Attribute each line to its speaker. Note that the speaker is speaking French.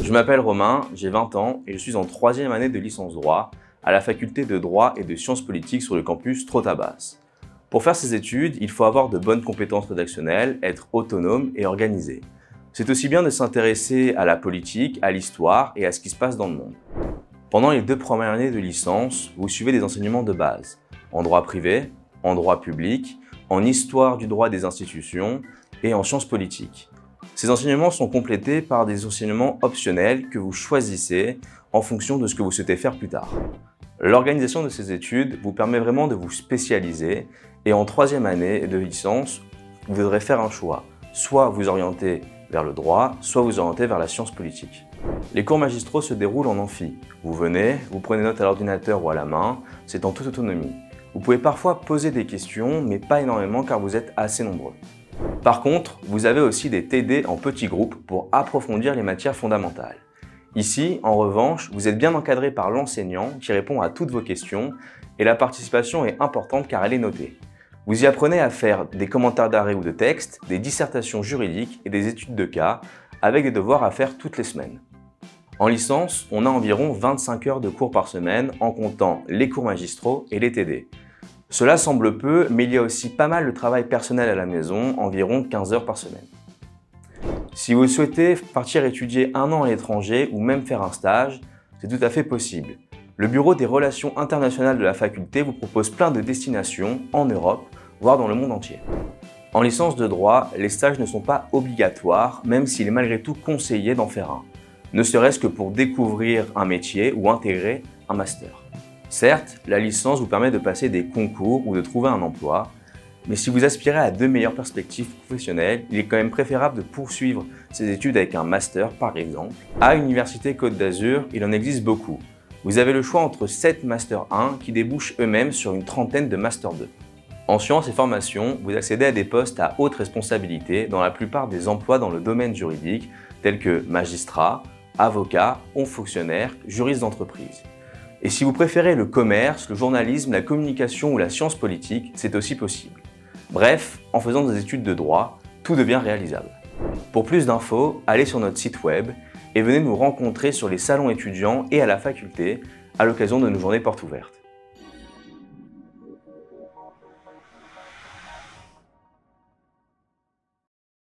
Speaker 1: Je m'appelle Romain, j'ai 20 ans et je suis en 3e année de licence droit à la faculté de droit et de sciences politiques sur le campus Trothabas. Pour faire ces études, il faut avoir de bonnes compétences rédactionnelles, être autonome et organisé. C'est aussi bien de s'intéresser à la politique, à l'histoire et à ce qui se passe dans le monde. Pendant les 2 premières années de licence, vous suivez des enseignements de base, en droit privé, en droit public, en histoire du droit des institutions et en sciences politiques. Ces enseignements sont complétés par des enseignements optionnels que vous choisissez en fonction de ce que vous souhaitez faire plus tard. L'organisation de ces études vous permet vraiment de vous spécialiser et en 3e année de licence, vous devrez faire un choix. Soit vous orienter vers le droit, soit vous orienter vers la science politique. Les cours magistraux se déroulent en amphi. Vous venez, vous prenez note à l'ordinateur ou à la main, c'est en toute autonomie. Vous pouvez parfois poser des questions, mais pas énormément car vous êtes assez nombreux. Par contre, vous avez aussi des TD en petits groupes pour approfondir les matières fondamentales. Ici, en revanche, vous êtes bien encadré par l'enseignant qui répond à toutes vos questions et la participation est importante car elle est notée. Vous y apprenez à faire des commentaires d'arrêt ou de texte, des dissertations juridiques et des études de cas avec des devoirs à faire toutes les semaines. En licence, on a environ 25 heures de cours par semaine en comptant les cours magistraux et les TD. Cela semble peu, mais il y a aussi pas mal de travail personnel à la maison, environ 15 heures par semaine. Si vous souhaitez partir étudier 1 an à l'étranger ou même faire un stage, c'est tout à fait possible. Le Bureau des Relations Internationales de la faculté vous propose plein de destinations en Europe, voire dans le monde entier. En licence de droit, les stages ne sont pas obligatoires, même s'il est malgré tout conseillé d'en faire un, ne serait-ce que pour découvrir un métier ou intégrer un master. Certes, la licence vous permet de passer des concours ou de trouver un emploi, mais si vous aspirez à de meilleures perspectives professionnelles, il est quand même préférable de poursuivre ces études avec un master par exemple. À l'Université Côte d'Azur, il en existe beaucoup. Vous avez le choix entre 7 Master 1 qui débouchent eux-mêmes sur une trentaine de Master 2. En sciences et formations, vous accédez à des postes à haute responsabilité dans la plupart des emplois dans le domaine juridique, tels que magistrat, avocat, haut fonctionnaire, juriste d'entreprise. Et si vous préférez le commerce, le journalisme, la communication ou la science politique, c'est aussi possible. Bref, en faisant des études de droit, tout devient réalisable. Pour plus d'infos, allez sur notre site web et venez nous rencontrer sur les salons étudiants et à la faculté à l'occasion de nos journées portes ouvertes.